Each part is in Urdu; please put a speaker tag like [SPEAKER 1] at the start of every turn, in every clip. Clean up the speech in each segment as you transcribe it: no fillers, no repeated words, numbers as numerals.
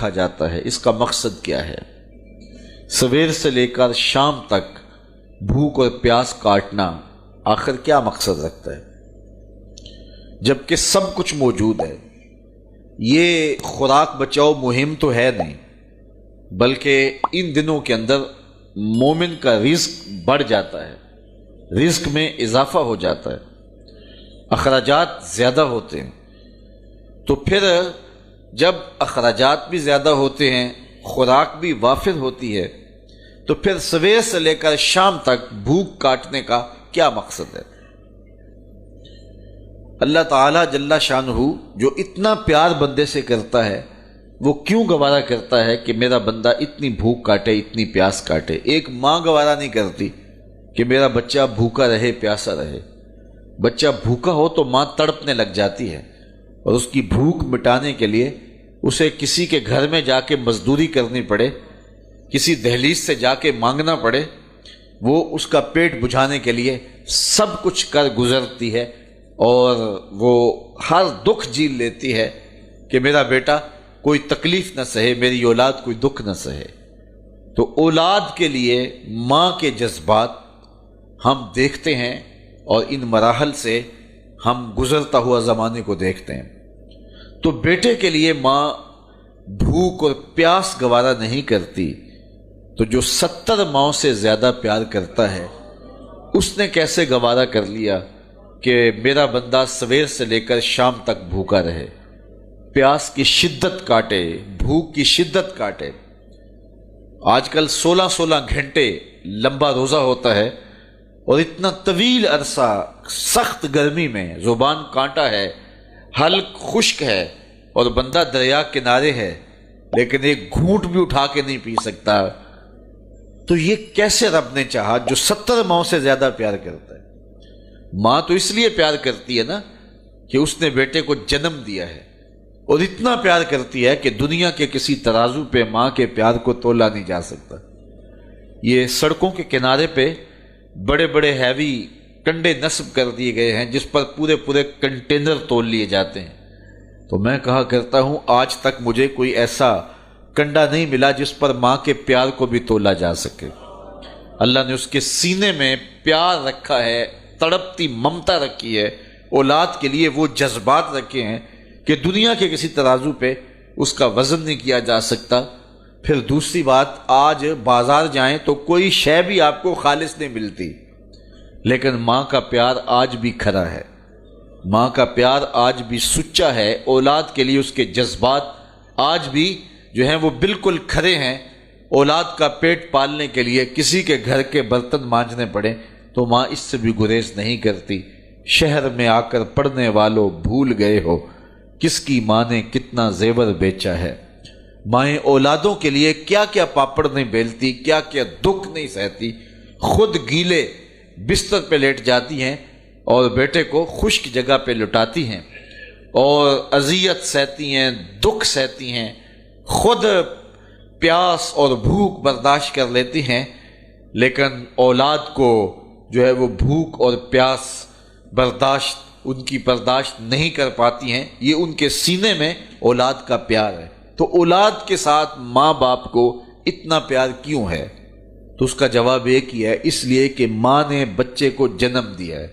[SPEAKER 1] رکھا جاتا ہے، اس کا مقصد کیا ہے؟ سویر سے لے کر شام تک بھوک اور پیاس کاٹنا آخر کیا مقصد رکھتا ہے؟ جبکہ سب کچھ موجود ہے۔ یہ خوراک بچاؤ مہم تو ہے نہیں، بلکہ ان دنوں کے اندر مومن کا رزق بڑھ جاتا ہے، رزق میں اضافہ ہو جاتا ہے، اخراجات زیادہ ہوتے ہیں۔ تو پھر جب اخراجات بھی زیادہ ہوتے ہیں، خوراک بھی وافر ہوتی ہے، تو پھر سویر سے لے کر شام تک بھوک کاٹنے کا کیا مقصد ہے؟ اللہ تعالیٰ جل شانہ جو اتنا پیار بندے سے کرتا ہے، وہ کیوں گوارا کرتا ہے کہ میرا بندہ اتنی بھوک کاٹے، اتنی پیاس کاٹے؟ ایک ماں گوارا نہیں کرتی کہ میرا بچہ بھوکا رہے، پیاسا رہے۔ بچہ بھوکا ہو تو ماں تڑپنے لگ جاتی ہے، اور اس کی بھوک مٹانے کے لیے اسے کسی کے گھر میں جا کے مزدوری کرنی پڑے، کسی دہلیز سے جا کے مانگنا پڑے، وہ اس کا پیٹ بجھانے کے لیے سب کچھ کر گزرتی ہے، اور وہ ہر دکھ جھیل لیتی ہے کہ میرا بیٹا کوئی تکلیف نہ سہے، میری اولاد کوئی دکھ نہ سہے۔ تو اولاد کے لیے ماں کے جذبات ہم دیکھتے ہیں، اور ان مراحل سے ہم گزرتا ہوا زمانے کو دیکھتے ہیں۔ تو بیٹے کے لیے ماں بھوک اور پیاس گوارا نہیں کرتی، تو جو 70 ماؤں سے زیادہ پیار کرتا ہے، اس نے کیسے گوارا کر لیا کہ میرا بندہ سویر سے لے کر شام تک بھوکا رہے، پیاس کی شدت کاٹے، بھوک کی شدت کاٹے۔ آج کل 16 گھنٹے لمبا روزہ ہوتا ہے، اور اتنا طویل عرصہ سخت گرمی میں زبان کانٹا ہے، حلق خشک ہے، اور بندہ دریا کنارے ہے، لیکن ایک گھونٹ بھی اٹھا کے نہیں پی سکتا۔ تو یہ کیسے رب نے چاہا جو 70 ماؤں سے زیادہ پیار کرتا ہے؟ ماں تو اس لیے پیار کرتی ہے نا کہ اس نے بیٹے کو جنم دیا ہے، اور اتنا پیار کرتی ہے کہ دنیا کے کسی ترازو پہ ماں کے پیار کو تولا نہیں جا سکتا۔ یہ سڑکوں کے کنارے پہ بڑے بڑے ہیوی کنڈے نصب کر دیے گئے ہیں، جس پر پورے کنٹینر تول لیے جاتے ہیں۔ تو میں کہا کرتا ہوں، آج تک مجھے کوئی ایسا کنڈا نہیں ملا جس پر ماں کے پیار کو بھی تولا جا سکے۔ اللہ نے اس کے سینے میں پیار رکھا ہے، تڑپتی ممتا رکھی ہے، اولاد کے لیے وہ جذبات رکھے ہیں کہ دنیا کے کسی ترازو پہ اس کا وزن نہیں کیا جا سکتا۔ پھر دوسری بات، آج بازار جائیں تو کوئی شے بھی آپ کو خالص نہیں ملتی، لیکن ماں کا پیار آج بھی کھرا ہے، ماں کا پیار آج بھی سچا ہے، اولاد کے لیے اس کے جذبات آج بھی جو ہیں وہ بالکل کھرے ہیں۔ اولاد کا پیٹ پالنے کے لیے کسی کے گھر کے برتن مانجنے پڑے تو ماں اس سے بھی گریز نہیں کرتی۔ شہر میں آ کر پڑھنے والوں بھول گئے ہو، کس کی ماں نے کتنا زیور بیچا ہے۔ مائیں اولادوں کے لیے کیا کیا پاپڑ نہیں بیلتی، کیا کیا دکھ نہیں سہتی، خود گیلے بستر پہ لیٹ جاتی ہیں اور بیٹے کو خشک جگہ پہ لٹاتی ہیں، اور اذیت سہتی ہیں، دکھ سہتی ہیں، خود پیاس اور بھوک برداشت کر لیتی ہیں، لیکن اولاد کو جو ہے وہ بھوک اور پیاس ان کی برداشت نہیں کر پاتی ہیں۔ یہ ان کے سینے میں اولاد کا پیار ہے۔ تو اولاد کے ساتھ ماں باپ کو اتنا پیار کیوں ہے؟ تو اس کا جواب ایک ہی ہے، اس لیے کہ ماں نے بچے کو جنم دیا ہے۔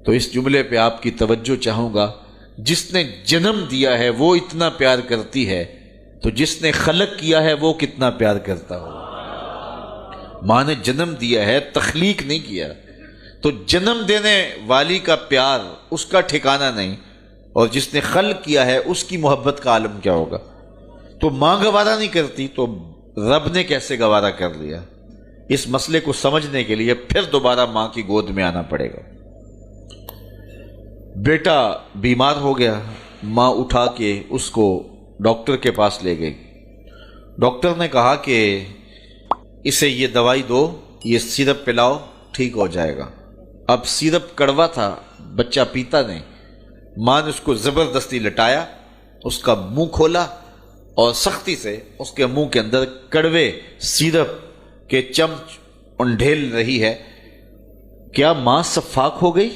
[SPEAKER 1] تو اس جملے پہ آپ کی توجہ چاہوں گا، جس نے جنم دیا ہے وہ اتنا پیار کرتی ہے، تو جس نے خلق کیا ہے وہ کتنا پیار کرتا ہو۔ ماں نے جنم دیا ہے، تخلیق نہیں کیا، تو جنم دینے والی کا پیار اس کا ٹھکانہ نہیں، اور جس نے خلق کیا ہے اس کی محبت کا عالم کیا ہوگا۔ تو ماں گوارا نہیں کرتی تو رب نے کیسے گوارا کر لیا؟ اس مسئلے کو سمجھنے کے لیے پھر دوبارہ ماں کی گود میں آنا پڑے گا۔ بیٹا بیمار ہو گیا، ماں اٹھا کے اس کو ڈاکٹر کے پاس لے گئی۔ ڈاکٹر نے کہا کہ اسے یہ دوائی دو، یہ سیرپ پلاؤ، ٹھیک ہو جائے گا۔ اب سیرپ کڑوا تھا، بچہ پیتا نہیں۔ ماں نے اس کو زبردستی لٹایا، اس کا منہ کھولا اور سختی سے اس کے منہ کے اندر کڑوے سیرپ کے چمچ انڈھیل رہی ہے۔ کیا ماں صفاق ہو گئی؟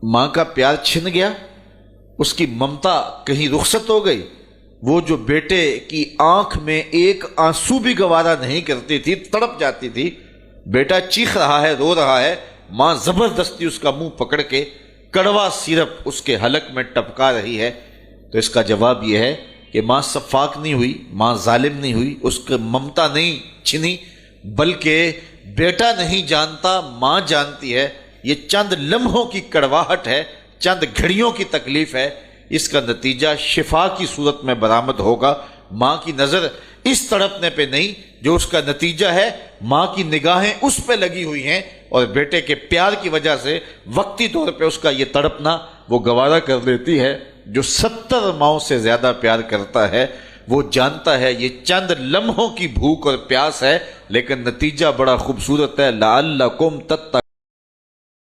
[SPEAKER 1] ماں کا پیار چھن گیا؟ اس کی ممتا کہیں رخصت ہو گئی؟ وہ جو بیٹے کی آنکھ میں ایک آنسو بھی گوارا نہیں کرتی تھی، تڑپ جاتی تھی، بیٹا چیخ رہا ہے، رو رہا ہے، ماں زبردستی اس کا منہ پکڑ کے کڑوا سیرپ اس کے حلق میں ٹپکا رہی ہے، تو اس کا جواب یہ ہے کہ ماں سفاک نہیں ہوئی، ماں ظالم نہیں ہوئی، اس کی ممتا نہیں چھنی، بلکہ بیٹا نہیں جانتا، ماں جانتی ہے، یہ چند لمحوں کی کڑواہٹ ہے، چند گھڑیوں کی تکلیف ہے، اس کا نتیجہ شفا کی صورت میں برآمد ہوگا۔ ماں کی نظر اس تڑپنے پہ نہیں، جو اس کا نتیجہ ہے ماں کی نگاہیں اس پہ لگی ہوئی ہیں، اور بیٹے کے پیار کی وجہ سے وقتی طور پہ اس کا یہ تڑپنا وہ گوارا کر لیتی ہے۔ جو 70 ماؤں سے زیادہ پیار کرتا ہے وہ جانتا ہے یہ چند لمحوں کی بھوک اور پیاس ہے، لیکن نتیجہ بڑا خوبصورت ہے۔ لعلکم تتقون۔